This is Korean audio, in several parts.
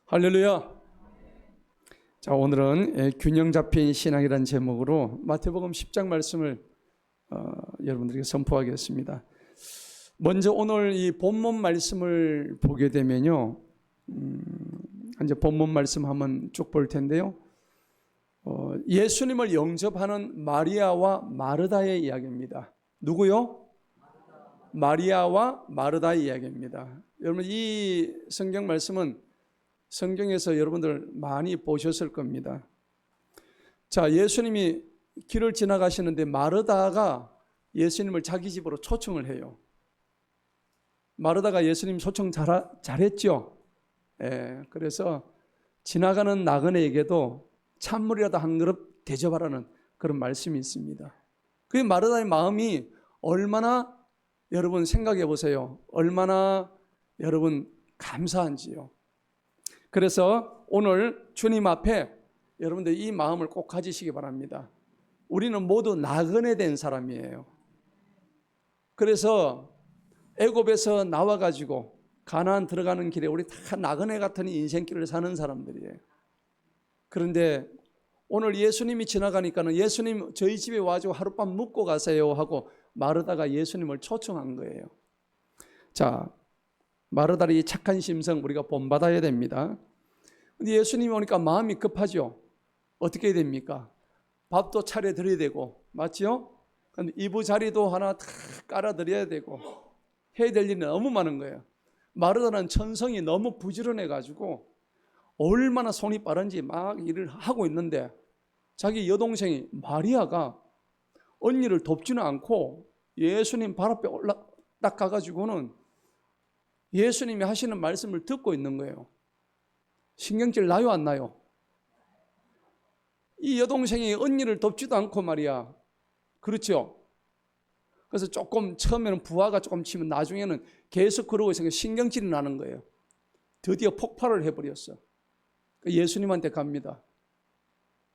할렐루야. 자, 오늘은 균형 잡힌 신앙이라는 제목으로 마태복음 10장 말씀을 여러분들에게 선포하겠습니다. 먼저 오늘 이 본문 말씀을 보게 되면요, 이제 본문 말씀 한번 쭉 볼 텐데요. 예수님을 영접하는 마리아와 마르다의 이야기입니다. 누구요? 마리아와 마르다의 이야기입니다. 여러분, 이 성경 말씀은 성경에서 여러분들 많이 보셨을 겁니다. 자, 예수님이 길을 지나가시는데 마르다가 예수님을 자기 집으로 초청을 해요. 마르다가 예수님 초청 잘했죠? 예, 그래서 지나가는 나그네에게도 찬물이라도 한 그릇 대접하라는 그런 말씀이 있습니다. 그 마르다의 마음이 얼마나, 여러분 생각해 보세요. 얼마나 여러분 감사한지요. 그래서 오늘 주님 앞에 여러분들 이 마음을 꼭 가지시기 바랍니다. 우리는 모두 나그네 된 사람이에요. 그래서 애굽에서 나와가지고 가나안 들어가는 길에 우리 다 나그네 같은 인생길을 사는 사람들이에요. 그런데 오늘 예수님이 지나가니까는 예수님 저희 집에 와가지고 하룻밤 묵고 가세요 하고 마르다가 예수님을 초청한 거예요. 자, 마르다의 착한 심성 우리가 본받아야 됩니다. 근데 예수님이 오니까 마음이 급하죠. 어떻게 해야 됩니까? 밥도 차려드려야 되고, 맞죠? 근데 이부자리도 하나 다 깔아드려야 되고, 해야 될 일이 너무 많은 거예요. 마르다는 천성이 너무 부지런해가지고 얼마나 손이 빠른지 막 일을 하고 있는데 자기 여동생이 마리아가 언니를 돕지는 않고 예수님 발 앞에 딱 가가지고는 예수님이 하시는 말씀을 듣고 있는 거예요. 신경질 나요, 안 나요? 이 여동생이 언니를 돕지도 않고 말이야. 그렇죠? 그래서 조금 처음에는 부하가 조금 치면 나중에는 계속 그러고 있으니까 신경질이 나는 거예요. 드디어 폭발을 해버렸어. 예수님한테 갑니다.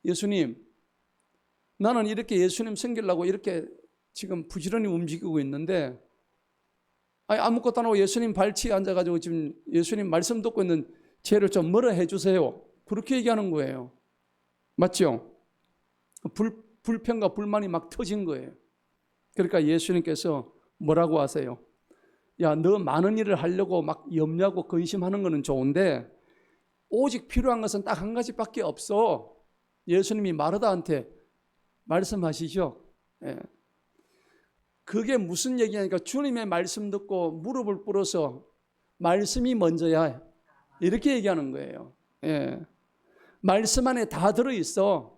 예수님, 나는 이렇게 예수님 섬기려고 이렇게 지금 부지런히 움직이고 있는데 아무것도 안 하고 예수님 발치에 앉아가지고 지금 예수님 말씀 듣고 있는 쟤를 좀 뭐라 해주세요. 그렇게 얘기하는 거예요. 맞죠? 불평과 불만이 막 터진 거예요. 그러니까 예수님께서 뭐라고 하세요? 야, 너 많은 일을 하려고 막 염려하고 근심하는 거는 좋은데 오직 필요한 것은 딱 한 가지밖에 없어. 예수님이 마르다한테 말씀하시죠. 예. 그게 무슨 얘기냐니까 주님의 말씀 듣고 무릎을 꿇어서 말씀이 먼저야. 이렇게 얘기하는 거예요. 예. 말씀 안에 다 들어있어.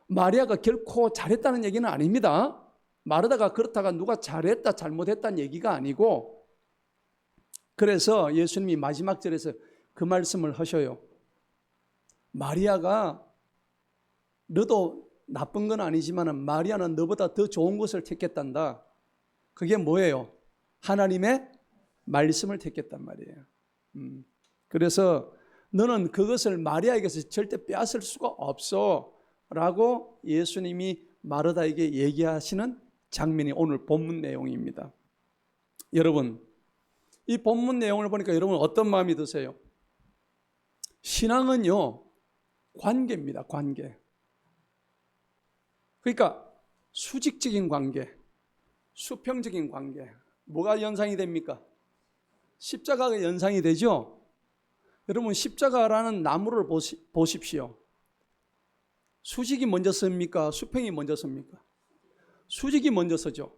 마리아가 결코 잘했다는 얘기는 아닙니다. 마르다가 그렇다가 누가 잘했다 잘못했다는 얘기가 아니고, 그래서 예수님이 마지막 절에서 그 말씀을 하셔요. 마리아가 너도 나쁜 건 아니지만 마리아는 너보다 더 좋은 것을 택했단다. 그게 뭐예요? 하나님의 말씀을 택했단 말이에요. 그래서 너는 그것을 마리아에게서 절대 빼앗을 수가 없어 라고 예수님이 마르다에게 얘기하시는 장면이 오늘 본문 내용입니다. 여러분, 이 본문 내용을 보니까 여러분 어떤 마음이 드세요? 신앙은요, 관계입니다. 관계. 그러니까 수직적인 관계, 수평적인 관계. 뭐가 연상이 됩니까? 십자가가 연상이 되죠? 여러분, 십자가라는 나무를 보십시오. 수직이 먼저 섭니까? 수평이 먼저 섭니까? 수직이 먼저 서죠.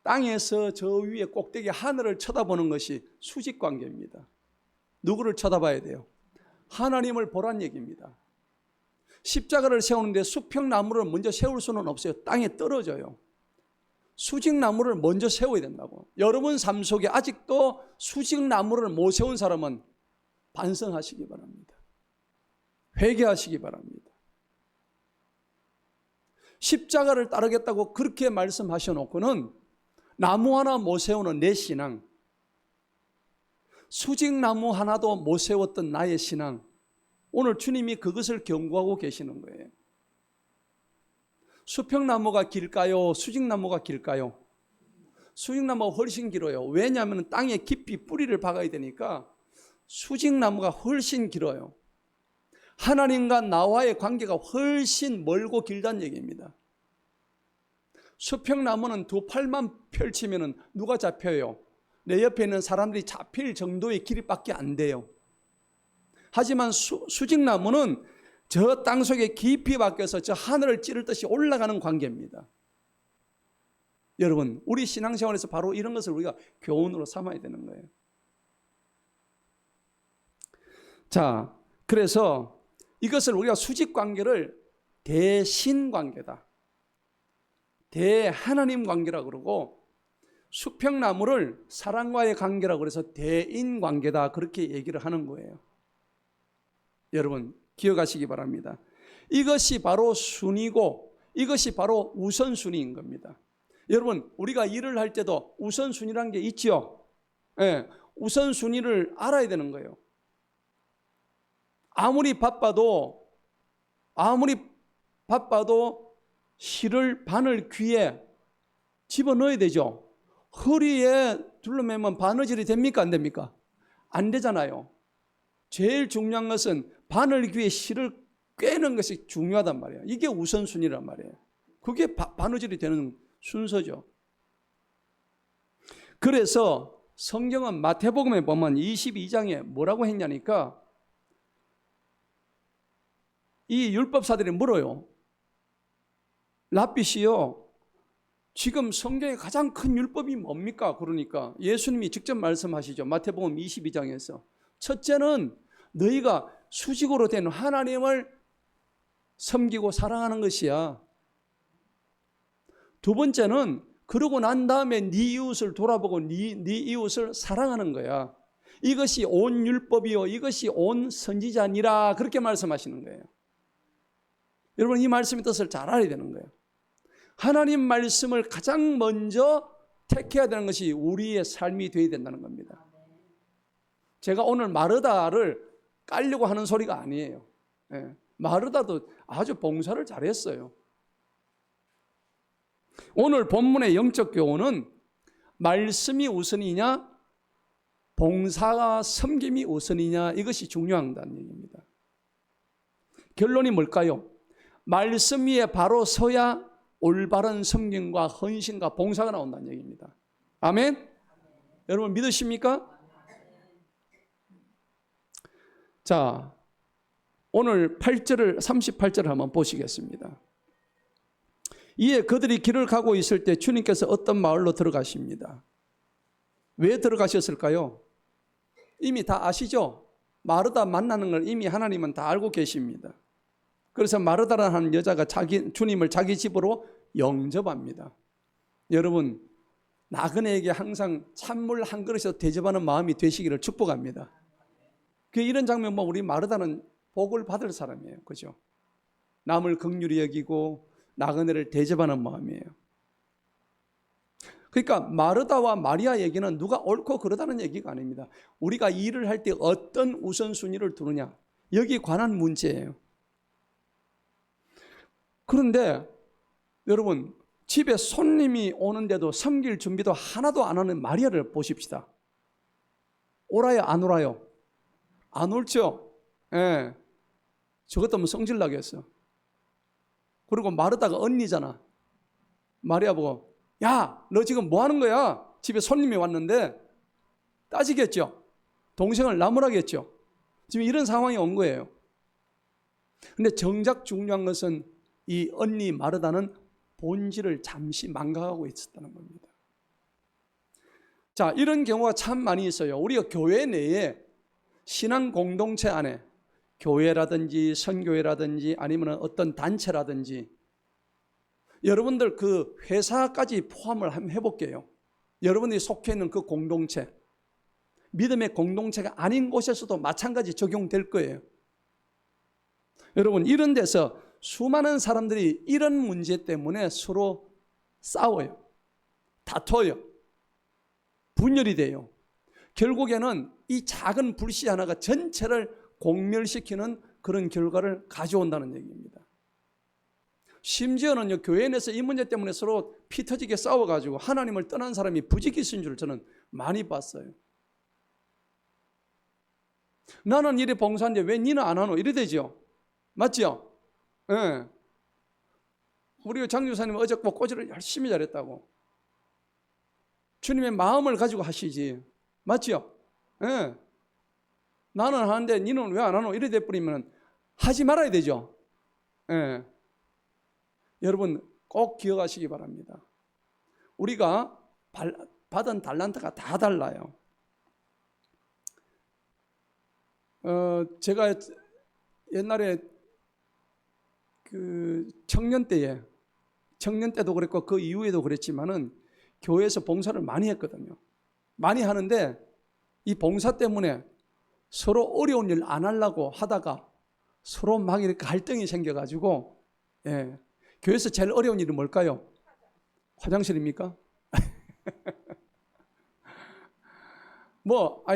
땅에서 저 위에 꼭대기 하늘을 쳐다보는 것이 수직 관계입니다. 누구를 쳐다봐야 돼요? 하나님을 보란 얘기입니다. 십자가를 세우는데 수평나무를 먼저 세울 수는 없어요. 땅에 떨어져요. 수직나무를 먼저 세워야 된다고. 여러분 삶 속에 아직도 수직나무를 못 세운 사람은 반성하시기 바랍니다. 회개하시기 바랍니다. 십자가를 따르겠다고 그렇게 말씀하셔놓고는 나무 하나 못 세우는 내 신앙, 수직나무 하나도 못 세웠던 나의 신앙, 오늘 주님이 그것을 경고하고 계시는 거예요. 수평나무가 길까요? 수직나무가 길까요? 수직나무가 훨씬 길어요. 왜냐하면 땅에 깊이 뿌리를 박아야 되니까 수직나무가 훨씬 길어요. 하나님과 나와의 관계가 훨씬 멀고 길다는 얘기입니다. 수평나무는 두 팔만 펼치면 누가 잡혀요? 내 옆에 있는 사람들이 잡힐 정도의 길이밖에 안 돼요. 하지만 수직나무는 저 땅속에 깊이 박혀서 저 하늘을 찌를 듯이 올라가는 관계입니다. 여러분, 우리 신앙생활에서 바로 이런 것을 우리가 교훈으로 삼아야 되는 거예요. 자, 그래서 이것을 우리가 수직관계를 대신관계다, 대하나님 관계라고 그러고, 수평나무를 사랑과의 관계라고 그래서 대인관계다, 그렇게 얘기를 하는 거예요. 여러분 기억하시기 바랍니다. 이것이 바로 순위고 이것이 바로 우선순위인 겁니다. 여러분, 우리가 일을 할 때도 우선순위라는 게 있죠. 예, 우선순위를 알아야 되는 거예요. 아무리 바빠도 실을 바늘 귀에 집어넣어야 되죠. 허리에 둘러매면 바느질이 됩니까? 안 됩니까? 안 되잖아요. 제일 중요한 것은 바늘 귀에 실을 꿰는 것이 중요하단 말이에요. 이게 우선순위란 말이에요. 그게 바느질이 되는 순서죠. 그래서 성경은 마태복음에 보면 22장에 뭐라고 했냐니까, 이 율법사들이 물어요. 랍비시요, 지금 성경의 가장 큰 율법이 뭡니까? 그러니까 예수님이 직접 말씀하시죠. 마태복음 22장에서 첫째는 너희가 수직으로 된 하나님을 섬기고 사랑하는 것이야. 두 번째는 그러고 난 다음에 네 이웃을 돌아보고 네 이웃을 사랑하는 거야. 이것이 온 율법이요 이것이 온 선지자니라, 그렇게 말씀하시는 거예요. 여러분, 이 말씀의 뜻을 잘 알아야 되는 거예요. 하나님 말씀을 가장 먼저 택해야 되는 것이 우리의 삶이 되어야 된다는 겁니다. 제가 오늘 마르다를 깔려고 하는 소리가 아니에요. 예, 마르다도 아주 봉사를 잘했어요. 오늘 본문의 영적 교훈은 말씀이 우선이냐 봉사와 섬김이 우선이냐, 이것이 중요하다는 얘기입니다. 결론이 뭘까요? 말씀 위에 바로 서야 올바른 섬김과 헌신과 봉사가 나온다는 얘기입니다. 아멘? 여러분 믿으십니까? 자, 오늘 38절을 한번 보시겠습니다. 이에 그들이 길을 가고 있을 때 주님께서 어떤 마을로 들어가십니다. 왜 들어가셨을까요? 이미 다 아시죠? 마르다 만나는 걸 이미 하나님은 다 알고 계십니다. 그래서 마르다라는 여자가 주님을 자기 집으로 영접합니다. 여러분, 나그네에게 항상 찬물 한 그릇에서 대접하는 마음이 되시기를 축복합니다. 이런 장면 보면 우리 마르다는 복을 받을 사람이에요. 그죠? 남을 긍휼히 여기고 나그네를 대접하는 마음이에요. 그러니까 마르다와 마리아 얘기는 누가 옳고 그러다는 얘기가 아닙니다. 우리가 일을 할 때 어떤 우선순위를 두느냐, 여기에 관한 문제예요. 그런데 여러분, 집에 손님이 오는데도 섬길 준비도 하나도 안 하는 마리아를 보십시다. 오라요, 안 오라요? 안 옳죠? 예. 저것 때문에 성질 나겠어. 그리고 마르다가 언니잖아. 마리아 보고, 야, 너 지금 뭐 하는 거야? 집에 손님이 왔는데. 따지겠죠? 동생을 나무라겠죠? 지금 이런 상황이 온 거예요. 근데 정작 중요한 것은 이 언니 마르다는 본질을 잠시 망각하고 있었다는 겁니다. 자, 이런 경우가 참 많이 있어요. 우리가 교회 내에 신앙 공동체 안에 교회라든지 선교회라든지 아니면 어떤 단체라든지, 여러분들 그 회사까지 포함을 한번 해볼게요. 여러분들이 속해 있는 그 공동체, 믿음의 공동체가 아닌 곳에서도 마찬가지 적용될 거예요. 여러분, 이런 데서 수많은 사람들이 이런 문제 때문에 서로 싸워요. 다퉈요. 분열이 돼요. 결국에는 이 작은 불씨 하나가 전체를 공멸시키는 그런 결과를 가져온다는 얘기입니다. 심지어는 교회 내에서 이 문제 때문에 서로 피 터지게 싸워가지고 하나님을 떠난 사람이 부지기수인 줄 저는 많이 봤어요. 나는 이래 봉사하는데 왜 니는 안 하노? 이래 되죠. 맞죠? 예. 우리 장교사님 어제 뭐 꼬지를 열심히 잘했다고. 주님의 마음을 가지고 하시지. 맞죠? 예. 나는 하는데 니는 왜 안 하노? 이래 돼버리면 하지 말아야 되죠. 예. 여러분 꼭 기억하시기 바랍니다. 우리가 받은 달란트가 다 달라요. 제가 옛날에 그 청년 때도 그랬고 그 이후에도 그랬지만은 교회에서 봉사를 많이 했거든요. 많이 하는데 이 봉사 때문에 서로 어려운 일 안 하려고 하다가 서로 막 이렇게 갈등이 생겨가지고, 예. 교회에서 제일 어려운 일은 뭘까요? 화장실입니까?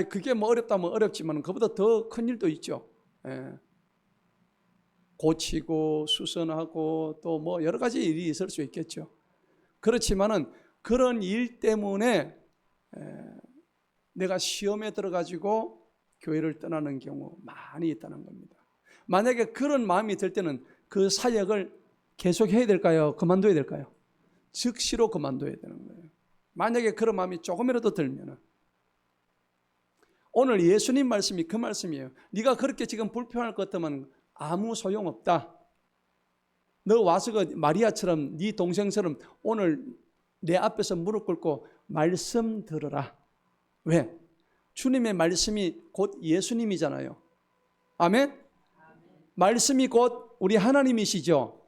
그게 뭐 어렵다면 어렵지만 그보다 더 큰 일도 있죠. 예. 고치고 수선하고 또 뭐 여러 가지 일이 있을 수 있겠죠. 그렇지만은 그런 일 때문에 내가 시험에 들어가지고 교회를 떠나는 경우 많이 있다는 겁니다. 만약에 그런 마음이 들 때는 그 사역을 계속해야 될까요? 그만둬야 될까요? 즉시로 그만둬야 되는 거예요. 만약에 그런 마음이 조금이라도 들면은, 오늘 예수님 말씀이 그 말씀이에요. 네가 그렇게 지금 불평할 것 같으면 아무 소용없다. 너 와서 그 마리아처럼 네 동생처럼 오늘 내 앞에서 무릎 꿇고 말씀 들어라. 왜? 주님의 말씀이 곧 예수님이잖아요. 아멘? 말씀이 곧 우리 하나님이시죠.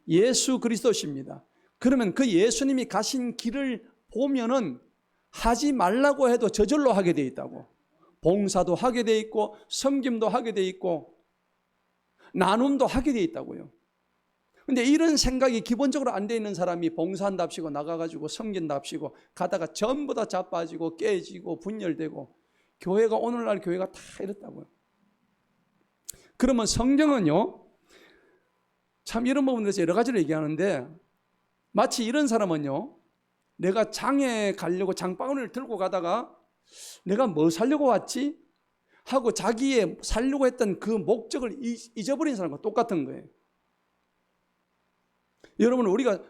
예수 그리스도십니다. 그러면 그 예수님이 가신 길을 보면은 하지 말라고 해도 저절로 하게 돼 있다고. 봉사도 하게 돼 있고 섬김도 하게 돼 있고 나눔도 하게 돼 있다고요. 근데 이런 생각이 기본적으로 안 돼 있는 사람이 봉사한답시고 나가가지고 섬긴답시고 가다가 전부 다 자빠지고 깨지고 분열되고, 교회가 오늘날 교회가 다 이렇다고요. 그러면 성경은요, 참 이런 부분에서 여러 가지를 얘기하는데, 마치 이런 사람은요, 내가 장에 가려고 장바구니를 들고 가다가 내가 뭐 살려고 왔지? 하고 자기의 살려고 했던 그 목적을 잊어버린 사람과 똑같은 거예요. 여러분, 우리가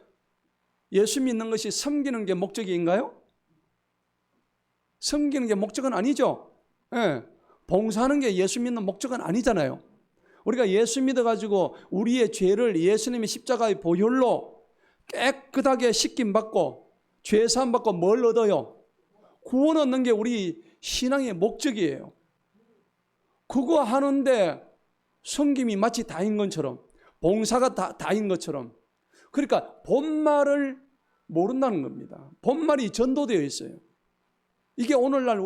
예수 믿는 것이 섬기는 게 목적인가요? 섬기는 게 목적은 아니죠. 예. 봉사하는 게 예수 믿는 목적은 아니잖아요. 우리가 예수 믿어가지고 우리의 죄를 예수님의 십자가의 보혈로 깨끗하게 씻김받고 죄사함 받고 뭘 얻어요? 구원 얻는 게 우리 신앙의 목적이에요. 그거 하는데 섬김이 마치 다인 것처럼, 봉사가 다인 것처럼, 그러니까 본말을 모른다는 겁니다. 본말이 전도되어 있어요. 이게 오늘날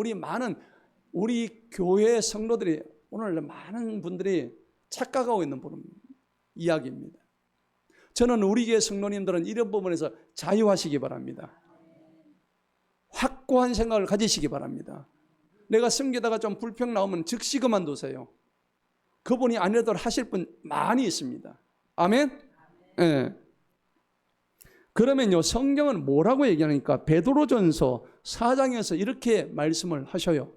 우리 교회 성도들이, 오늘날 많은 분들이 착각하고 있는 이야기입니다. 저는 우리 교회 성도님들은 이런 부분에서 자유하시기 바랍니다. 확고한 생각을 가지시기 바랍니다. 내가 섬기다가 좀 불평 나오면 즉시 그만두세요. 그분이 아니라도 하실 분 많이 있습니다. 아멘? 네. 그러면요, 성경은 뭐라고 얘기하니까 베드로전서 4장에서 이렇게 말씀을 하셔요.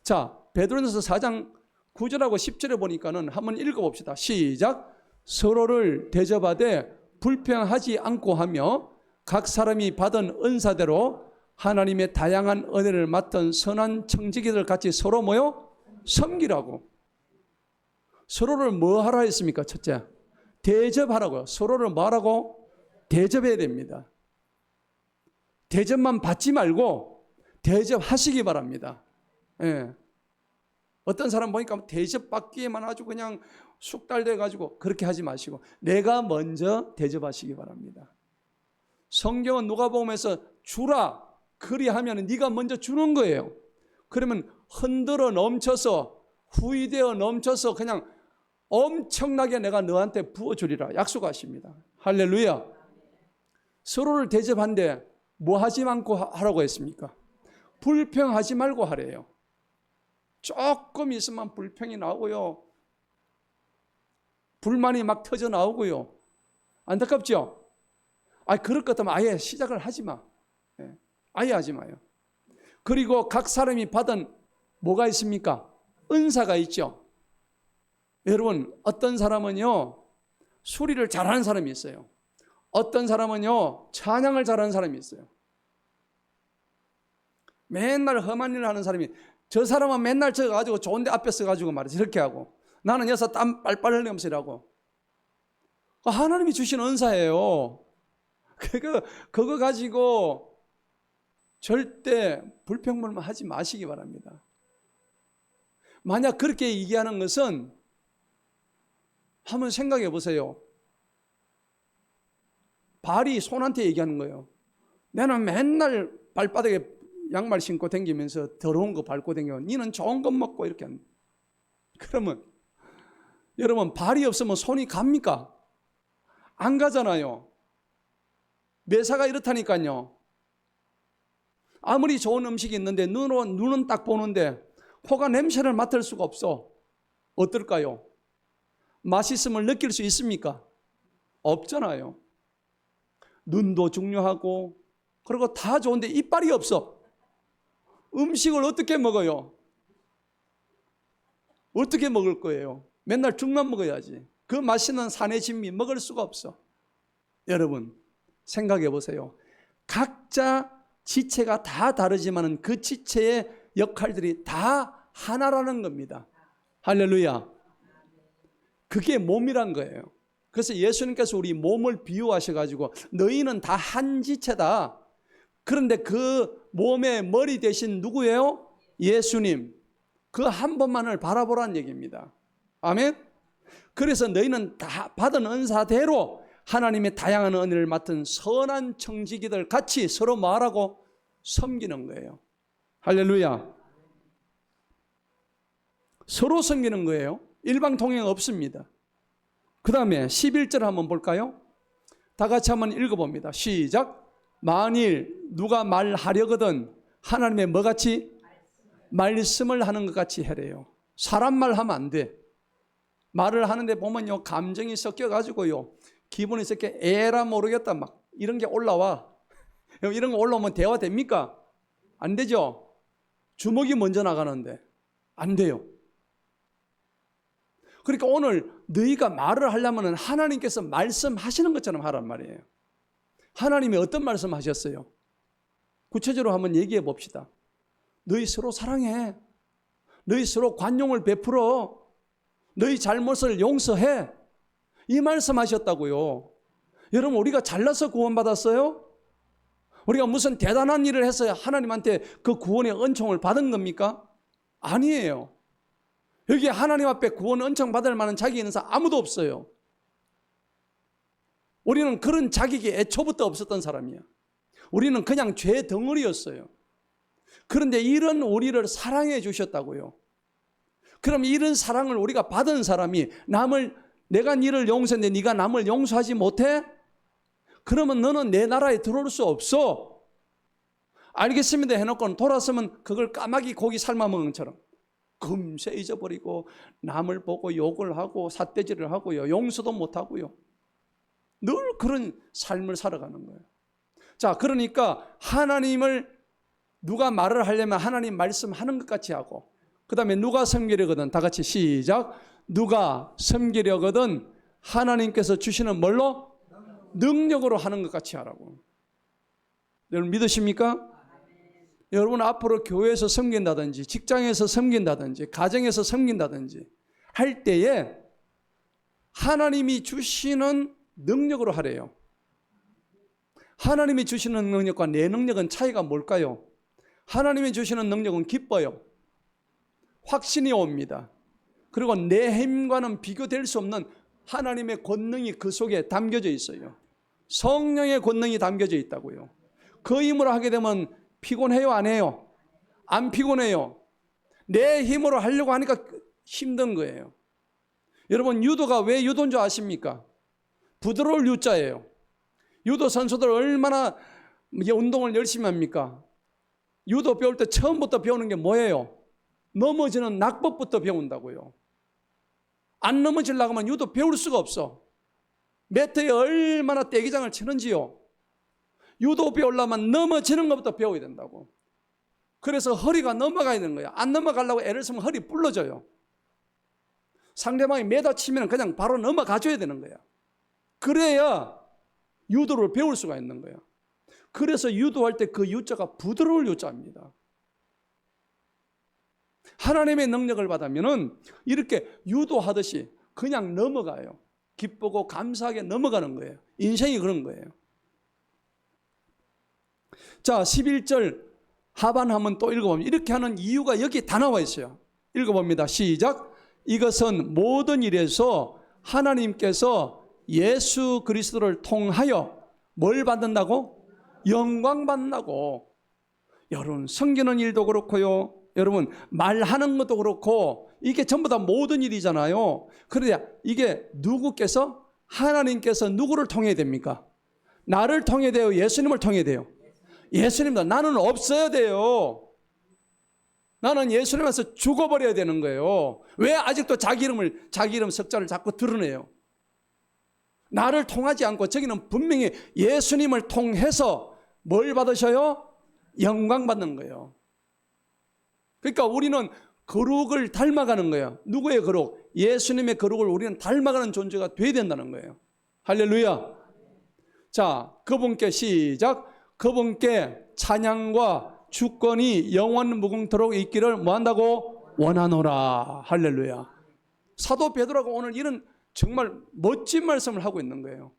자, 베드로전서 4장 9절하고 10절에 보니까는 한번 읽어봅시다. 시작. 서로를 대접하되 불평하지 않고 하며 각 사람이 받은 은사대로 하나님의 다양한 은혜를 맡은 선한 청지기들 같이 서로 모여 섬기라고. 서로를 뭐 하라 했습니까? 첫째, 대접하라고요. 서로를 뭐 하라고? 대접해야 됩니다. 대접만 받지 말고 대접하시기 바랍니다. 예. 어떤 사람 보니까 대접받기에만 아주 그냥 숙달돼가지고 그렇게 하지 마시고 내가 먼저 대접하시기 바랍니다. 성경은 누가복음에서 주라 그리하면 네가 먼저 주는 거예요. 그러면 흔들어 넘쳐서 후이되어 넘쳐서 그냥 엄청나게 내가 너한테 부어주리라 약속하십니다. 할렐루야. 서로를 대접한데 뭐 하지 않고 하라고 했습니까? 불평하지 말고 하래요. 조금 있으면 불평이 나오고요. 불만이 막 터져 나오고요. 안타깝죠? 그럴 것 같으면 아예 시작을 하지 마. 아예 하지 마요. 그리고 각 사람이 받은 뭐가 있습니까? 은사가 있죠. 여러분, 어떤 사람은요, 수리를 잘하는 사람이 있어요. 어떤 사람은요, 찬양을 잘하는 사람이 있어요. 맨날 험한 일을 하는 사람이, 저 사람은 맨날 저 가지고 좋은 데 앞에 서가지고 말이지, 이렇게 하고, 나는 여기서 땀 빨빨 흘리면서 일하고. 하나님이 주신 은사예요. 그거 가지고 절대 불평불만 하지 마시기 바랍니다. 만약 그렇게 얘기하는 것은 한번 생각해 보세요. 발이 손한테 얘기하는 거예요. 나는 맨날 발바닥에 양말 신고 다니면서 더러운 거 밟고 다녀. 니는 좋은 것 먹고 이렇게 한다. 그러면 여러분, 발이 없으면 손이 갑니까? 안 가잖아요. 매사가 이렇다니까요. 아무리 좋은 음식이 있는데 눈은 딱 보는데 코가 냄새를 맡을 수가 없어. 어떨까요? 맛있음을 느낄 수 있습니까? 없잖아요. 눈도 중요하고, 그리고 다 좋은데 이빨이 없어. 음식을 어떻게 먹어요? 어떻게 먹을 거예요? 맨날 죽만 먹어야지. 그 맛있는 산의 진미 먹을 수가 없어. 여러분, 생각해 보세요. 각자 지체가 다 다르지만 그 지체의 역할들이 다 하나라는 겁니다. 할렐루야. 그게 몸이란 거예요. 그래서 예수님께서 우리 몸을 비유하셔가지고 너희는 다 한 지체다. 그런데 그 몸의 머리 대신 누구예요? 예수님. 그 한 번만을 바라보라는 얘기입니다. 아멘. 그래서 너희는 다 받은 은사대로 하나님의 다양한 은혜를 맡은 선한 청지기들 같이 서로 말하고 섬기는 거예요. 할렐루야. 서로 섬기는 거예요. 일방통행 없습니다. 그 다음에 11절 한번 볼까요? 다 같이 한번 읽어봅니다. 시작. 만일 누가 말하려거든 하나님의 뭐같이? 말씀을 하는 것 같이 해래요. 사람 말 하면 안 돼. 말을 하는데 보면요, 감정이 섞여가지고요, 기분이 섞여 에라 모르겠다 막 이런 게 올라와. 이런 거 올라오면 대화 됩니까? 안 되죠. 주먹이 먼저 나가는데 안 돼요. 그러니까 오늘 너희가 말을 하려면 하나님께서 말씀하시는 것처럼 하란 말이에요. 하나님이 어떤 말씀 하셨어요? 구체적으로 한번 얘기해 봅시다. 너희 서로 사랑해. 너희 서로 관용을 베풀어. 너희 잘못을 용서해. 이 말씀 하셨다고요. 여러분, 우리가 잘나서 구원받았어요? 우리가 무슨 대단한 일을 해서 하나님한테 그 구원의 은총을 받은 겁니까? 아니에요. 여기 하나님 앞에 구원 은총 받을 만한 자격이 있는 사람 아무도 없어요. 우리는 그런 자격이 애초부터 없었던 사람이야. 우리는 그냥 죄 덩어리였어요. 그런데 이런 우리를 사랑해 주셨다고요. 그럼 이런 사랑을 우리가 받은 사람이 내가 너를 용서했는데 네가 남을 용서하지 못해? 그러면 너는 내 나라에 들어올 수 없어. 알겠습니다 해놓고는 돌아서면 그걸 까마귀 고기 삶아 먹은 것처럼 금세 잊어버리고 남을 보고 욕을 하고 삿대질을 하고요. 용서도 못하고요. 늘 그런 삶을 살아가는 거예요. 자, 그러니까 하나님을 누가 말을 하려면 하나님 말씀하는 것 같이 하고, 그 다음에 누가 섬기려거든 다 같이 시작. 누가 섬기려거든 하나님께서 주시는 뭘로? 능력으로 하는 것 같이 하라고. 여러분 믿으십니까? 여러분 앞으로 교회에서 섬긴다든지 직장에서 섬긴다든지 가정에서 섬긴다든지 할 때에 하나님이 주시는 능력으로 하래요. 하나님이 주시는 능력과 내 능력은 차이가 뭘까요? 하나님이 주시는 능력은 기뻐요. 확신이 옵니다. 그리고 내 힘과는 비교될 수 없는 하나님의 권능이 그 속에 담겨져 있어요. 성령의 권능이 담겨져 있다고요. 그 힘으로 하게 되면 피곤해요, 안 해요? 안 피곤해요. 내 힘으로 하려고 하니까 힘든 거예요. 여러분 유도가 왜 유도인 줄 아십니까? 부드러울 유자예요. 유도 선수들 얼마나 운동을 열심히 합니까? 유도 배울 때 처음부터 배우는 게 뭐예요? 넘어지는 낙법부터 배운다고요. 안 넘어지려고 하면 유도 배울 수가 없어. 매트에 얼마나 떼기장을 치는지요. 유도 배우려면 넘어지는 것부터 배워야 된다고. 그래서 허리가 넘어가야 되는 거야. 안 넘어가려고 애를 쓰면 허리 불러져요. 상대방이 매다 치면 그냥 바로 넘어가줘야 되는 거야. 그래야 유도를 배울 수가 있는 거야. 그래서 유도할 때 그 유자가 부드러울 유자입니다. 하나님의 능력을 받으면은 이렇게 유도하듯이 그냥 넘어가요. 기쁘고 감사하게 넘어가는 거예요. 인생이 그런 거예요. 자, 11절 하반 한번 또 읽어보면 이렇게 하는 이유가 여기 다 나와 있어요. 읽어봅니다. 시작. 이것은 모든 일에서 하나님께서 예수 그리스도를 통하여 뭘 받는다고? 영광 받는다고. 여러분, 섬기는 일도 그렇고요. 여러분, 말하는 것도 그렇고 이게 전부 다 모든 일이잖아요. 그래야 이게 누구께서? 하나님께서 누구를 통해야 됩니까? 나를 통해야 돼요? 예수님을 통해야 돼요? 예수님도. 나는 없어야 돼요. 나는 예수님에서 죽어버려야 되는 거예요. 왜 아직도 자기 이름 석자를 자꾸 드러내요? 나를 통하지 않고 저기는 분명히 예수님을 통해서 뭘 받으셔요? 영광 받는 거예요. 그러니까 우리는 거룩을 닮아가는 거예요. 누구의 거룩? 예수님의 거룩을 우리는 닮아가는 존재가 돼야 된다는 거예요. 할렐루야. 자, 그분께 시작. 그분께 찬양과 주권이 영원 무궁토록 있기를 뭐한다고? 원하노라. 할렐루야. 사도 베드로가 오늘 이런 정말 멋진 말씀을 하고 있는 거예요.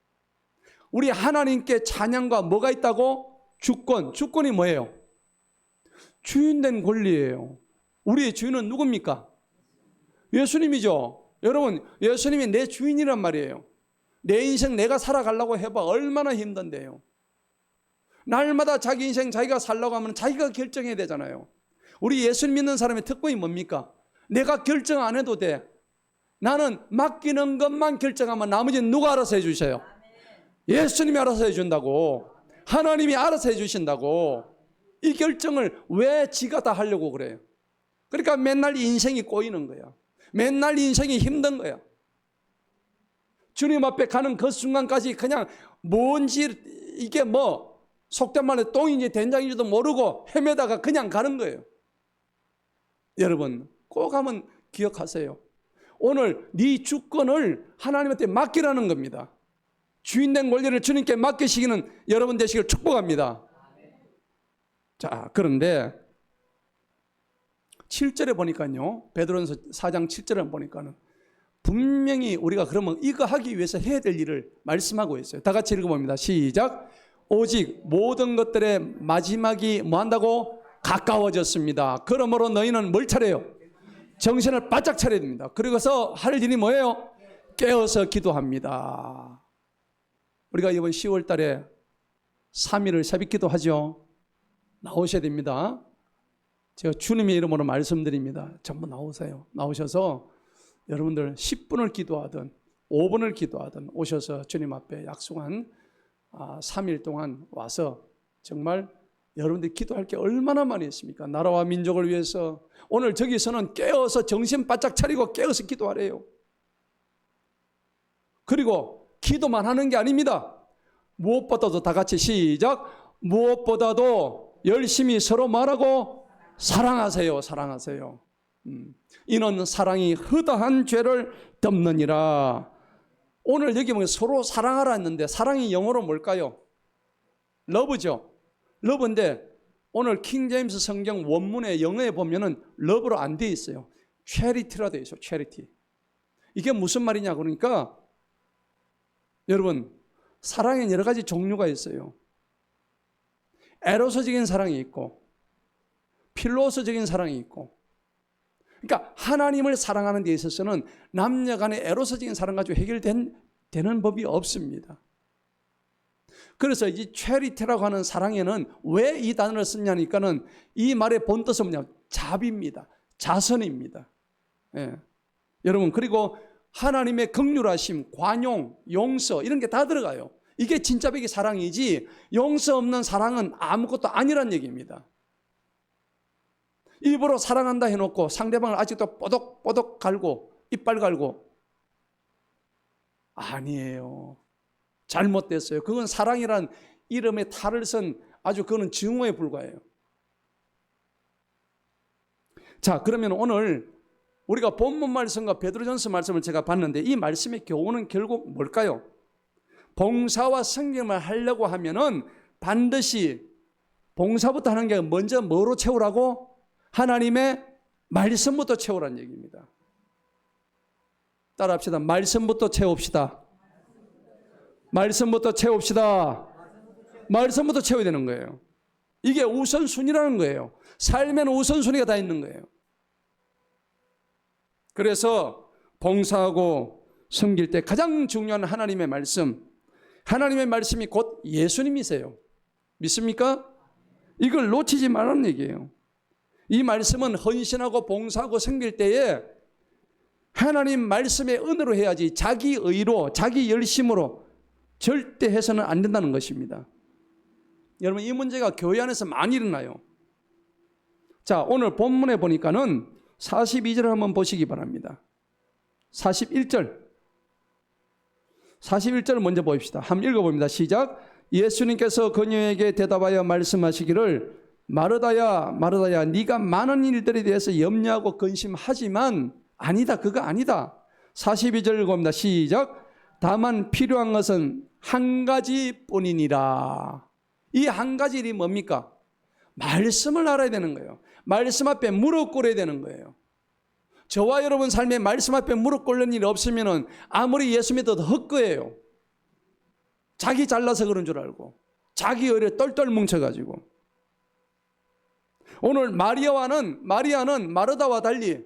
우리 하나님께 찬양과 뭐가 있다고? 주권이 뭐예요? 주인된 권리예요. 우리의 주인은 누굽니까? 예수님이죠. 여러분, 예수님이 내 주인이란 말이에요. 내 인생 내가 살아가려고 해봐 얼마나 힘든데요. 날마다 자기 인생 자기가 살려고 하면 자기가 결정해야 되잖아요. 우리 예수님 믿는 사람의 특권이 뭡니까? 내가 결정 안 해도 돼. 나는 맡기는 것만 결정하면 나머지는 누가 알아서 해주셔요? 예수님이 알아서 해준다고. 하나님이 알아서 해주신다고. 이 결정을 왜 지가 다 하려고 그래요? 그러니까 맨날 인생이 꼬이는 거야. 맨날 인생이 힘든 거야. 주님 앞에 가는 그 순간까지 그냥 뭔지 이게 뭐 속된 말로 똥인지 된장인지도 모르고 헤매다가 그냥 가는 거예요. 여러분 꼭 한번 기억하세요. 오늘 네 주권을 하나님한테 맡기라는 겁니다. 주인된 권리를 주님께 맡기시기는 여러분 되시길 축복합니다. 자, 그런데 7절에 보니까요. 베드로전서 4장 7절에 보니까는 분명히 우리가 그러면 이거 하기 위해서 해야 될 일을 말씀하고 있어요. 다 같이 읽어봅니다. 시작. 오직 모든 것들의 마지막이 뭐한다고? 가까워졌습니다. 그러므로 너희는 뭘 차려요? 정신을 바짝 차려야 됩니다. 그리고서 할 일이 뭐예요? 깨어서 기도합니다. 우리가 이번 10월 달에 3일을 새벽 기도하죠. 나오셔야 됩니다. 제가 주님의 이름으로 말씀드립니다. 전부 나오세요. 나오셔서 여러분들 10분을 기도하든 5분을 기도하든 오셔서 주님 앞에 약속한 3일 동안 와서 정말 여러분들이 기도할 게 얼마나 많이 있습니까? 나라와 민족을 위해서. 오늘 저기서는 깨어서 정신 바짝 차리고 깨어서 기도하래요. 그리고 기도만 하는 게 아닙니다. 무엇보다도 다 같이 시작. 무엇보다도 열심히 서로 말하고 사랑하세요. 사랑하세요. 이는 사랑이 허다한 죄를 덮느니라. 오늘 여기 보면 서로 사랑하라 했는데 사랑이 영어로 뭘까요? 러브죠. 러브인데 오늘 킹제임스 성경 원문의 영어에 보면은 러브로 안 돼 있어요. charity라 돼 있어요. charity. 이게 무슨 말이냐 그러니까 여러분 사랑엔 여러 가지 종류가 있어요. 에로서적인 사랑이 있고 필로소적인 사랑이 있고, 그러니까 하나님을 사랑하는 데 있어서는 남녀 간의 에로서적인 사랑 가지고 해결되는 법이 없습니다. 그래서 이 체리티라고 하는 사랑에는 왜 이 단어를 쓰냐니까는 이 말의 본뜻은 뭐냐? 자비입니다. 자선입니다. 예. 여러분 그리고 하나님의 긍휼하심, 관용, 용서 이런 게 다 들어가요. 이게 진짜 백의 사랑이지 용서 없는 사랑은 아무것도 아니란 얘기입니다. 일부러 사랑한다 해놓고 상대방을 아직도 뽀독뽀독 갈고 이빨 갈고 아니에요. 잘못됐어요. 그건 사랑이란 이름의 탈을 쓴 아주 그거는 증오에 불과해요. 자, 그러면 오늘 우리가 본문 말씀과 베드로전서 말씀을 제가 봤는데 이 말씀의 교훈은 결국 뭘까요? 봉사와 섬김을 하려고 하면은 반드시 봉사부터 하는 게 먼저 뭐로 채우라고? 하나님의 말씀부터 채우라는 얘기입니다. 따라합시다. 말씀부터 채웁시다. 말씀부터 채웁시다. 말씀부터 채워야 되는 거예요. 이게 우선순위라는 거예요. 삶에는 우선순위가 다 있는 거예요. 그래서 봉사하고 섬길 때 가장 중요한 하나님의 말씀, 하나님의 말씀이 곧 예수님이세요. 믿습니까? 이걸 놓치지 말라는 얘기예요. 이 말씀은 헌신하고 봉사하고 섬길 때에 하나님 말씀의 은혜로 해야지 자기 의로, 자기 열심으로 절대 해서는 안 된다는 것입니다. 여러분, 이 문제가 교회 안에서 많이 일어나요. 자, 오늘 본문에 보니까는 42절을 한번 보시기 바랍니다. 41절 먼저 봅시다. 한번 읽어봅니다. 시작. 예수님께서 그녀에게 대답하여 말씀하시기를 마르다야 마르다야 네가 많은 일들에 대해서 염려하고 근심하지만 아니다, 그거 아니다. 42절 읽어봅니다. 시작. 다만 필요한 것은 한 가지뿐이니라. 이 한 가지 일이 뭡니까? 말씀을 알아야 되는 거예요. 말씀 앞에 무릎 꿇어야 되는 거예요. 저와 여러분 삶에 말씀 앞에 무릎 꿇는 일이 없으면 아무리 예수 믿어도 헛거예요. 자기 잘나서 그런 줄 알고 자기 의뢰 똘똘 뭉쳐가지고. 오늘 마리아는 마르다와 달리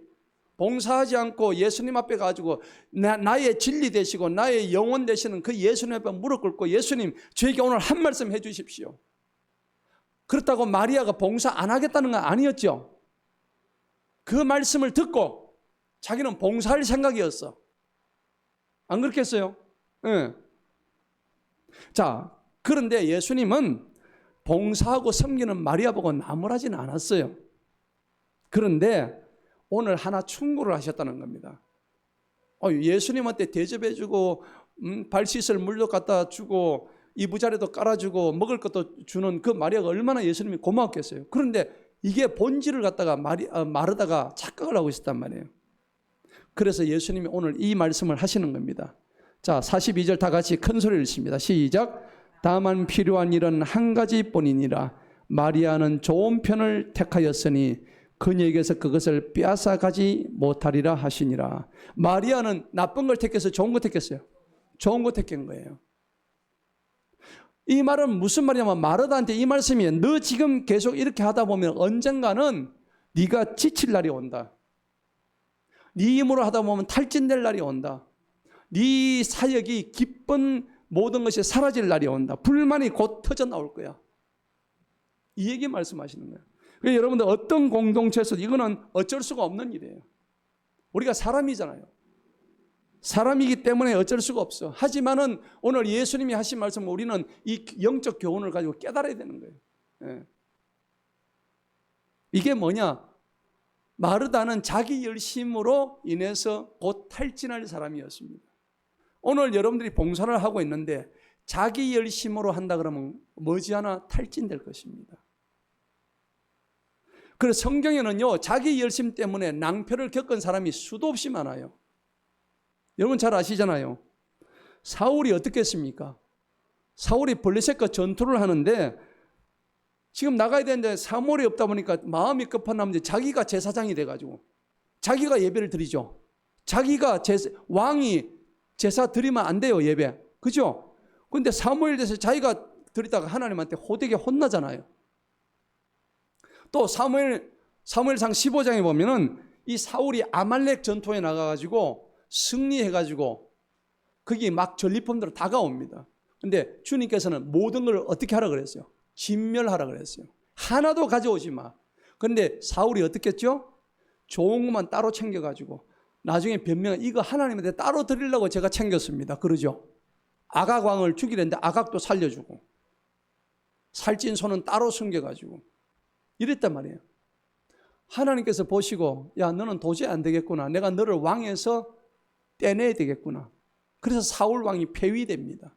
봉사하지 않고 예수님 앞에 가지고 나의 진리 되시고 나의 영혼 되시는 그 예수님 앞에 무릎 꿇고 예수님 저에게 오늘 한 말씀 해 주십시오. 그렇다고 마리아가 봉사 안 하겠다는 건 아니었죠. 그 말씀을 듣고 자기는 봉사할 생각이었어. 안 그렇겠어요? 네. 자, 그런데 예수님은 봉사하고 섬기는 마리아 보고 나무라지는 않았어요. 그런데 오늘 하나 충고를 하셨다는 겁니다. 예수님한테 대접해주고 발 씻을 물도 갖다 주고 이부자리도 깔아주고 먹을 것도 주는 그 마리아가 얼마나 예수님이 고마웠겠어요. 그런데 이게 본질을 갖다가 마르다가 착각을 하고 있었단 말이에요. 그래서 예수님이 오늘 이 말씀을 하시는 겁니다. 자, 42절 다 같이 큰 소리를 칩니다. 시작. 다만 필요한 일은 한 가지뿐이니라. 마리아는 좋은 편을 택하였으니 그녀에게서 그것을 빼앗아가지 못하리라 하시니라. 마리아는 나쁜 걸 택해서 좋은 거 택했어요. 좋은 거 택한 거예요. 이 말은 무슨 말이냐면 마르다한테 이 말씀이에요. 너 지금 계속 이렇게 하다 보면 언젠가는 네가 지칠 날이 온다. 네 힘으로 하다 보면 탈진될 날이 온다. 네 사역이 기쁜 모든 것이 사라질 날이 온다. 불만이 곧 터져 나올 거야. 이 얘기 말씀하시는 거예요. 그러니까 여러분들 어떤 공동체에서도 이거는 어쩔 수가 없는 일이에요. 우리가 사람이잖아요. 사람이기 때문에 어쩔 수가 없어. 하지만은 오늘 예수님이 하신 말씀은 우리는 이 영적 교훈을 가지고 깨달아야 되는 거예요. 예. 이게 뭐냐? 마르다는 자기 열심으로 인해서 곧 탈진할 사람이었습니다. 오늘 여러분들이 봉사를 하고 있는데 자기 열심으로 한다 그러면 머지않아 탈진될 것입니다. 그래서 성경에는요, 자기 열심 때문에 낭패를 겪은 사람이 수도 없이 많아요. 여러분 잘 아시잖아요. 사울이 어떻게 했습니까? 사울이 블레셋과 전투를 하는데 지금 나가야 되는데 사물이 없다 보니까 마음이 급한 나머지 자기가 제사장이 돼가지고 자기가 예배를 드리죠. 자기가 왕이 제사 드리면 안 돼요, 예배. 그죠? 근데 사무엘 돼서 자기가 드리다가 하나님한테 호되게 혼나잖아요. 또 사무엘상 15장에 보면은 이 사울이 아말렉 전투에 나가가지고 승리해가지고 거기 막 전리품들로 다가옵니다. 근데 주님께서는 모든 걸 어떻게 하라 그랬어요? 진멸하라 그랬어요. 하나도 가져오지 마. 그런데 사울이 어떻게 했죠? 좋은 것만 따로 챙겨가지고 나중에 변명은 이거 하나님한테 따로 드리려고 제가 챙겼습니다. 그러죠? 아각 왕을 죽이려는데 아각도 살려주고 살찐 손은 따로 숨겨가지고 이랬단 말이에요. 하나님께서 보시고 야 너는 도저히 안 되겠구나. 내가 너를 왕에서 떼내야 되겠구나. 그래서 사울 왕이 폐위됩니다.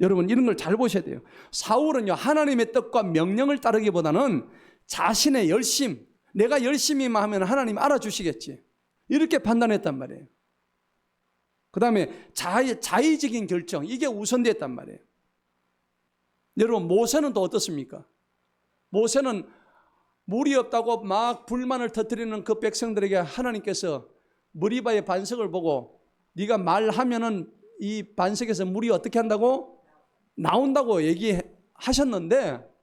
여러분 이런 걸 잘 보셔야 돼요. 사울은요 하나님의 뜻과 명령을 따르기보다는 자신의 열심, 내가 열심히만 하면 하나님 알아주시겠지. 이렇게 판단했단 말이에요. 그 다음에 자의적인 결정, 이게 우선됐단 말이에요. 여러분, 모세는 또 어떻습니까? 모세는 물이 없다고 막 불만을 터뜨리는 그 백성들에게 하나님께서 머리바의 반석을 보고 네가 말하면은 이 반석에서 물이 어떻게 한다고? 나온다고 얘기하셨는데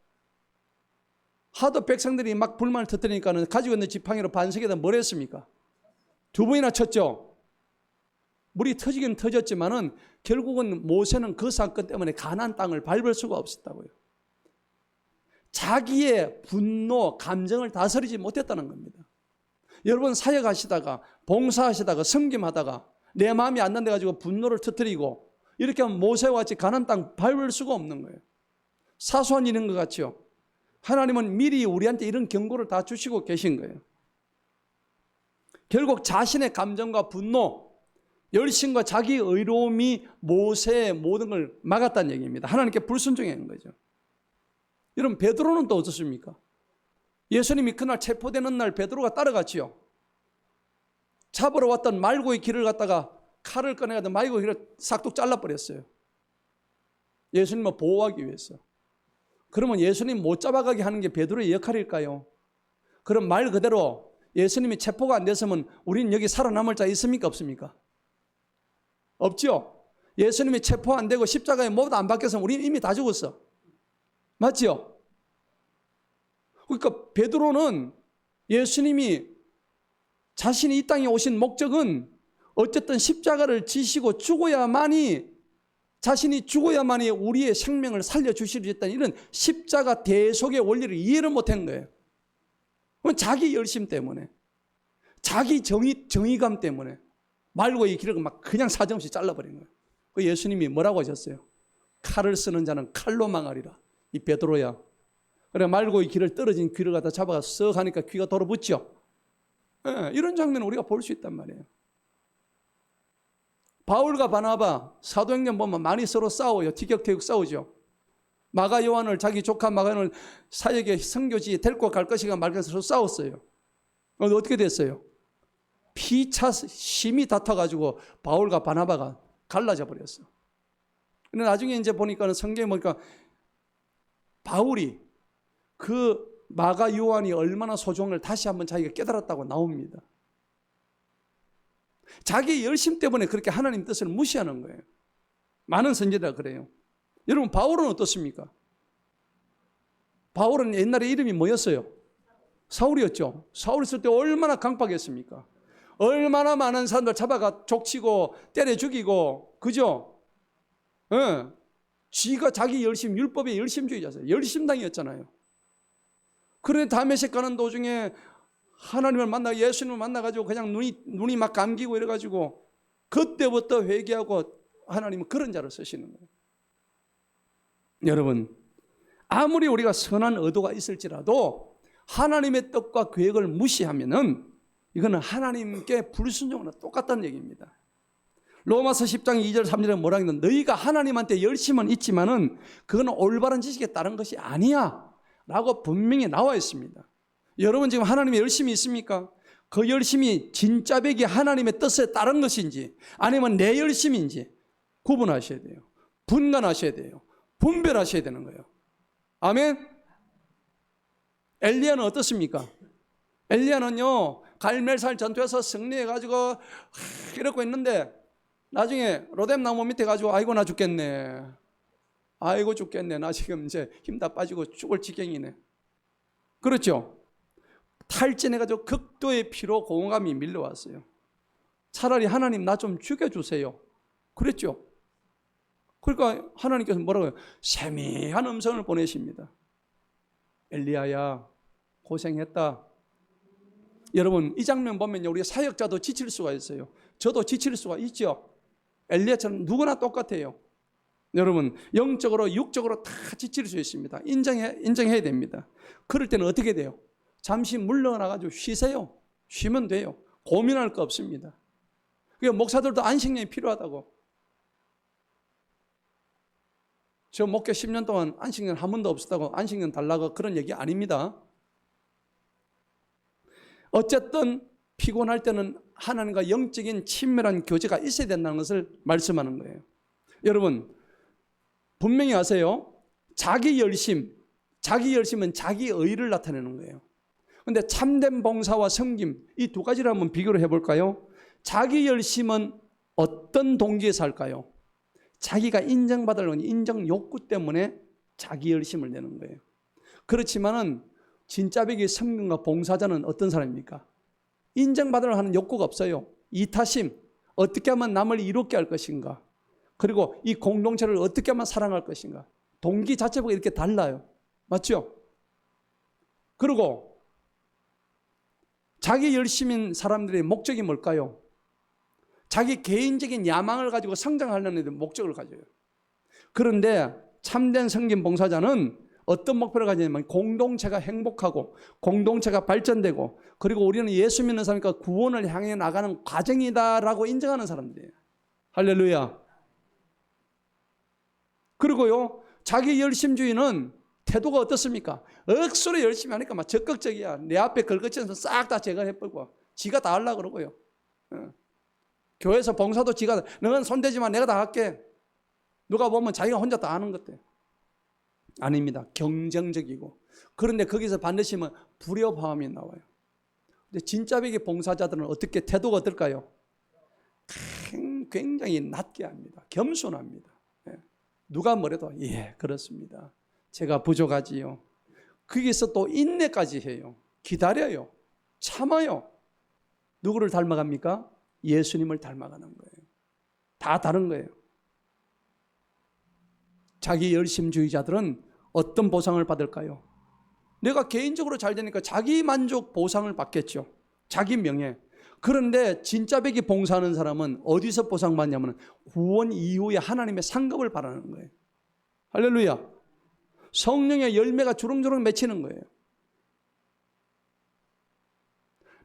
하도 백성들이 막 불만을 터뜨리니까는 가지고 있는 지팡이로 반석에다 뭘 했습니까? 2번이나 쳤죠. 물이 터지긴 터졌지만은 결국은 모세는 그 사건 때문에 가나안 땅을 밟을 수가 없었다고요. 자기의 분노, 감정을 다스리지 못했다는 겁니다. 여러분 사역하시다가 봉사하시다가 섬김하다가 내 마음이 안 난데 가지고 분노를 터뜨리고 이렇게 하면 모세와 같이 가나안 땅 밟을 수가 없는 거예요. 사소한 일인 것 같죠. 하나님은 미리 우리한테 이런 경고를 다 주시고 계신 거예요. 결국 자신의 감정과 분노, 열심과 자기 의로움이 모세의 모든 걸 막았다는 얘기입니다. 하나님께 불순종한 거죠. 여러분 베드로는 또 어떻습니까? 예수님이 그날 체포되는 날 베드로가 따라갔지요. 잡으러 왔던 말고의 길을 갖다가 칼을 꺼내가지고 말고의 길을 싹둑 잘라버렸어요. 예수님을 보호하기 위해서. 그러면 예수님 못 잡아가게 하는 게 베드로의 역할일까요? 그럼 말 그대로 예수님이 체포가 안 됐으면 우리는 여기 살아남을 자 있습니까? 없습니까? 없죠? 예수님이 체포 안 되고 십자가에 못 안 박혔으면 우리는 이미 다 죽었어. 맞죠? 그러니까 베드로는 예수님이 자신이 이 땅에 오신 목적은 어쨌든 십자가를 지시고 죽어야만이 자신이 죽어야만이 우리의 생명을 살려주시려 했다는 이런 십자가 대속의 원리를 이해를 못한 거예요. 자기 열심 때문에 자기 정의감 때문에 말고 이 길을 막 그냥 사정없이 잘라버린 거예요. 그 예수님이 뭐라고 하셨어요? 칼을 쓰는 자는 칼로 망하리라. 이 베드로야. 그래 말고 이 길을 떨어진 귀를 갖다 잡아서 쓱 하니까 귀가 돌아붙죠. 네, 이런 장면을 우리가 볼 수 있단 말이에요. 바울과 바나바 사도행전 보면 많이 서로 싸워요. 티격태격 싸우죠. 마가 요한을 자기 조카 마가 요한을 사역의 선교지에 데리고 갈 것인가 말까 서로 싸웠어요. 어떻게 됐어요? 피차 심히 다퉈가지고 바울과 바나바가 갈라져 버렸어. 근데 나중에 이제 보니까는 성경에 보니까 바울이 그 마가 요한이 얼마나 소중을 다시 한번 자기가 깨달았다고 나옵니다. 자기 열심 때문에 그렇게 하나님 뜻을 무시하는 거예요. 많은 선지자가 그래요. 여러분 바울은 어떻습니까? 바울은 옛날에 이름이 뭐였어요? 사울이었죠. 사울 있을 때 얼마나 강팍했습니까? 얼마나 많은 사람들 잡아가 족치고 때려 죽이고 그죠? 예. 지가 자기 열심, 율법의 열심주의자였어요. 열심당이었잖아요. 그런데 다메섹 가는 도중에 하나님을 만나 예수님을 만나가지고 그냥 눈이 막 감기고 이래가지고 그때부터 회개하고 하나님은 그런 자를 쓰시는 거예요. 여러분 아무리 우리가 선한 의도가 있을지라도 하나님의 뜻과 계획을 무시하면은 이거는 하나님께 불순종하는 똑같다는 얘기입니다. 로마서 10장 2절 3절에 뭐라 했는데 너희가 하나님한테 열심은 있지만은 그건 올바른 지식에 따른 것이 아니야 라고 분명히 나와 있습니다. 여러분 지금 하나님의 열심이 있습니까? 그 열심이 진짜 백이 하나님의 뜻에 따른 것인지 아니면 내 열심인지 구분하셔야 돼요. 분간하셔야 돼요. 분별하셔야 되는 거예요. 아멘. 엘리야는 어떻습니까? 엘리야는요 갈멜살 전투에서 승리해가지고 이러고 있는데 나중에 로뎀 나무 밑에 가지고 아이고 나 죽겠네. 아이고 죽겠네. 나 지금 이제 힘 다 빠지고 죽을 지경이네. 그렇죠? 탈진해가지고 극도의 피로 공허감이 밀려왔어요. 차라리 하나님 나 좀 죽여주세요. 그랬죠? 그러니까 하나님께서 뭐라고 해요? 세미한 음성을 보내십니다. 엘리야야 고생했다. 여러분 이 장면 보면 우리 사역자도 지칠 수가 있어요. 저도 지칠 수가 있죠. 엘리야처럼 누구나 똑같아요. 여러분 영적으로 육적으로 다 지칠 수 있습니다. 인정해야 됩니다. 그럴 때는 어떻게 돼요? 잠시 물러나가지고 쉬세요. 쉬면 돼요. 고민할 거 없습니다. 그러니까 목사들도 안식년이 필요하다고. 저 목회 10년 동안 안식년 한 번도 없었다고 안식년 달라고 그런 얘기 아닙니다. 어쨌든 피곤할 때는 하나님과 영적인 친밀한 교제가 있어야 된다는 것을 말씀하는 거예요. 여러분 분명히 아세요. 자기 열심은 자기 의를 나타내는 거예요. 그런데 참된 봉사와 섬김 이 두 가지를 한번 비교를 해볼까요? 자기 열심은 어떤 동기에서 할까요? 자기가 인정받으려는 인정 욕구 때문에 자기 열심을 내는 거예요. 그렇지만은 진짜 백의 섬김과 봉사자는 어떤 사람입니까? 인정받으려 하는 욕구가 없어요. 이타심, 어떻게 하면 남을 이롭게 할 것인가, 그리고 이 공동체를 어떻게 하면 사랑할 것인가. 동기 자체가 이렇게 달라요. 맞죠? 그리고 자기 열심인 사람들의 목적이 뭘까요? 자기 개인적인 야망을 가지고 성장하려는 목적을 가져요. 그런데 참된 섬김 봉사자는 어떤 목표를 가지냐면 공동체가 행복하고 공동체가 발전되고 그리고 우리는 예수 믿는 사람이니까 구원을 향해 나가는 과정이다라고 인정하는 사람들이에요. 할렐루야. 그리고요, 자기 열심주의는 태도가 어떻습니까? 억수로 열심히 하니까 막 적극적이야. 내 앞에 걸거치면서 싹 다 제거해버리고 지가 다 하려고 그러고요. 교회에서 봉사도 지가, 너는 손대지 마, 내가 다 할게. 누가 보면 자기가 혼자 다 하는 것들. 아닙니다. 경쟁적이고. 그런데 거기서 반드시 불협화음이 나와요. 근데 진짜 백의 봉사자들은 어떻게 태도가 어떨까요? 굉장히 낮게 합니다. 겸손합니다. 누가 뭐래도 예, 그렇습니다. 제가 부족하지요. 거기서 또 인내까지 해요. 기다려요. 참아요. 누구를 닮아갑니까? 예수님을 닮아가는 거예요. 다 다른 거예요. 자기 열심주의자들은 어떤 보상을 받을까요? 내가 개인적으로 잘 되니까 자기 만족 보상을 받겠죠. 자기 명예. 그런데 진짜 백이 봉사하는 사람은 어디서 보상받냐면 구원 이후에 하나님의 상급을 바라는 거예요. 할렐루야. 성령의 열매가 주렁주렁 맺히는 거예요.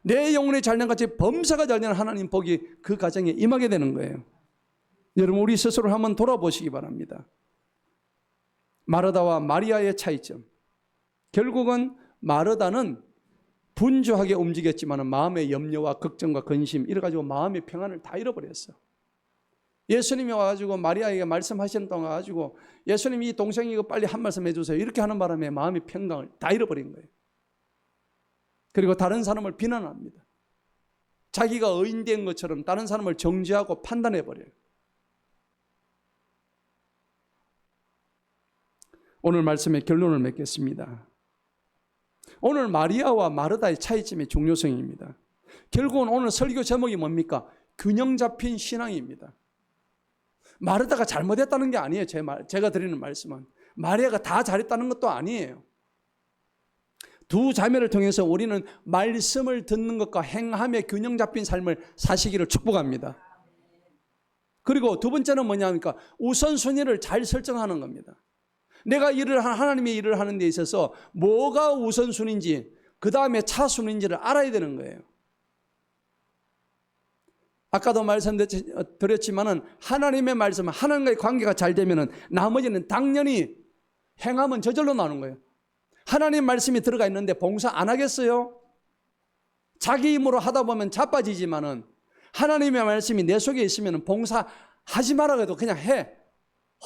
내 영혼이 잘된 같이 범사가 잘되는 하나님 복이 그 가정에 임하게 되는 거예요. 여러분 우리 스스로를 한번 돌아보시기 바랍니다. 마르다와 마리아의 차이점. 결국은 마르다는 분주하게 움직였지만 마음의 염려와 걱정과 근심 이래가지고 마음의 평안을 다 잃어버렸어. 예수님이 와가지고 마리아에게 말씀하시는 동안 와가지고 예수님이 이 동생이 이거 빨리 한 말씀 해주세요. 이렇게 하는 바람에 마음의 평강을 다 잃어버린 거예요. 그리고 다른 사람을 비난합니다. 자기가 의인된 것처럼 다른 사람을 정죄하고 판단해버려요. 오늘 말씀의 결론을 맺겠습니다. 오늘 마리아와 마르다의 차이점의 중요성입니다. 결국은 오늘 설교 제목이 뭡니까? 균형 잡힌 신앙입니다. 마르다가 잘못했다는 게 아니에요. 제가 드리는 말씀은 마리아가 다 잘했다는 것도 아니에요. 두 자매를 통해서 우리는 말씀을 듣는 것과 행함의 균형 잡힌 삶을 사시기를 축복합니다. 그리고 두 번째는 뭐냐니까 우선순위를 잘 설정하는 겁니다. 내가 하나님의 일을 하는 데 있어서 뭐가 우선순위인지 그 다음에 차순위인지를 알아야 되는 거예요. 아까도 말씀드렸지만은 하나님의 말씀, 하나님과의 관계가 잘 되면은 나머지는 당연히 행함은 저절로 나오는 거예요. 하나님 말씀이 들어가 있는데 봉사 안 하겠어요? 자기 힘으로 하다 보면 자빠지지만은 하나님의 말씀이 내 속에 있으면 봉사 하지 말라고 해도 그냥 해.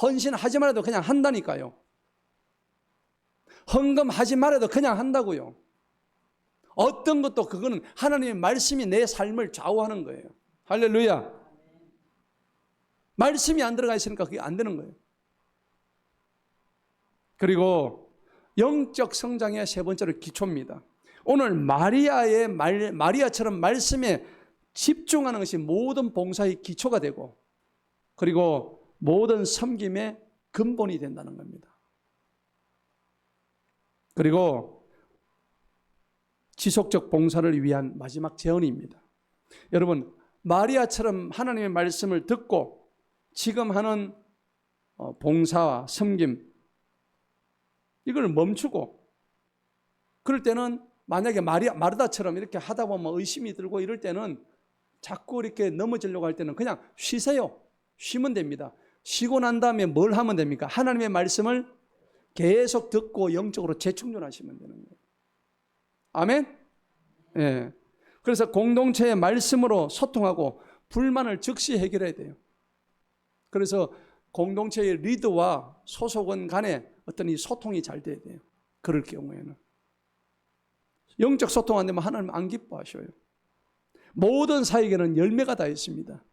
헌신하지 말아도 그냥 한다니까요. 헌금하지 말아도 그냥 한다고요. 어떤 것도 그거는 하나님의 말씀이 내 삶을 좌우하는 거예요. 할렐루야. 말씀이 안 들어가 있으니까 그게 안 되는 거예요. 그리고 영적 성장의 세 번째로 기초입니다. 오늘 마리아처럼 말씀에 집중하는 것이 모든 봉사의 기초가 되고 그리고 모든 섬김의 근본이 된다는 겁니다. 그리고 지속적 봉사를 위한 마지막 제언입니다. 여러분 마리아처럼 하나님의 말씀을 듣고 지금 하는 봉사와 섬김 이걸 멈추고 그럴 때는 만약에 마르다처럼 이렇게 하다 보면 의심이 들고 이럴 때는 자꾸 이렇게 넘어지려고 할 때는 그냥 쉬세요. 쉬면 됩니다. 쉬고 난 다음에 뭘 하면 됩니까? 하나님의 말씀을 계속 듣고 영적으로 재충전하시면 되는 거예요. 아멘? 예. 그래서 공동체의 말씀으로 소통하고 불만을 즉시 해결해야 돼요. 그래서 공동체의 리더와 소속원 간에 어떤 이 소통이 잘 돼야 돼요. 그럴 경우에는. 영적 소통 안 되면 하나님 안 기뻐하셔요. 모든 사역에는 열매가 다 있습니다.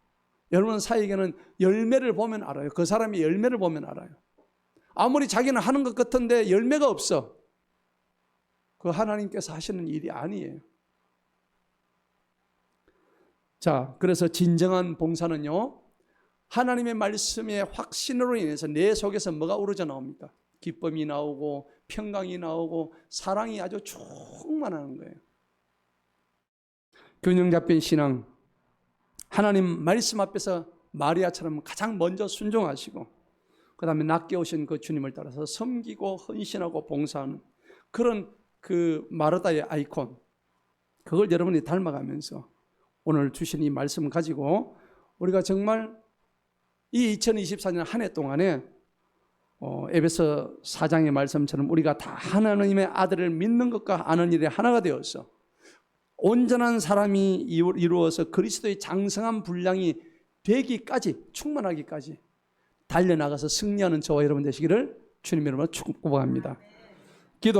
여러분 사역에는 열매를 보면 알아요. 그 사람이 열매를 보면 알아요. 아무리 자기는 하는 것 같은데 열매가 없어. 그 하나님께서 하시는 일이 아니에요. 자, 그래서 진정한 봉사는요, 하나님의 말씀의 확신으로 인해서 내 속에서 뭐가 우러져 나옵니까? 기쁨이 나오고 평강이 나오고 사랑이 아주 충만하는 거예요. 균형 잡힌 신앙, 하나님 말씀 앞에서 마리아처럼 가장 먼저 순종하시고 그 다음에 낮게 오신 그 주님을 따라서 섬기고 헌신하고 봉사하는 그런 그 마르다의 아이콘, 그걸 여러분이 닮아가면서 오늘 주신 이 말씀을 가지고 우리가 정말 이 2024년 한 해 동안에 에베소 4장의 말씀처럼 우리가 다 하나님의 아들을 믿는 것과 아는 일에 하나가 되어서 온전한 사람이 이루어서 그리스도의 장성한 분량이 되기까지, 충만하기까지 달려나가서 승리하는 저와 여러분 되시기를 주님 이름으로 축복합니다. 기도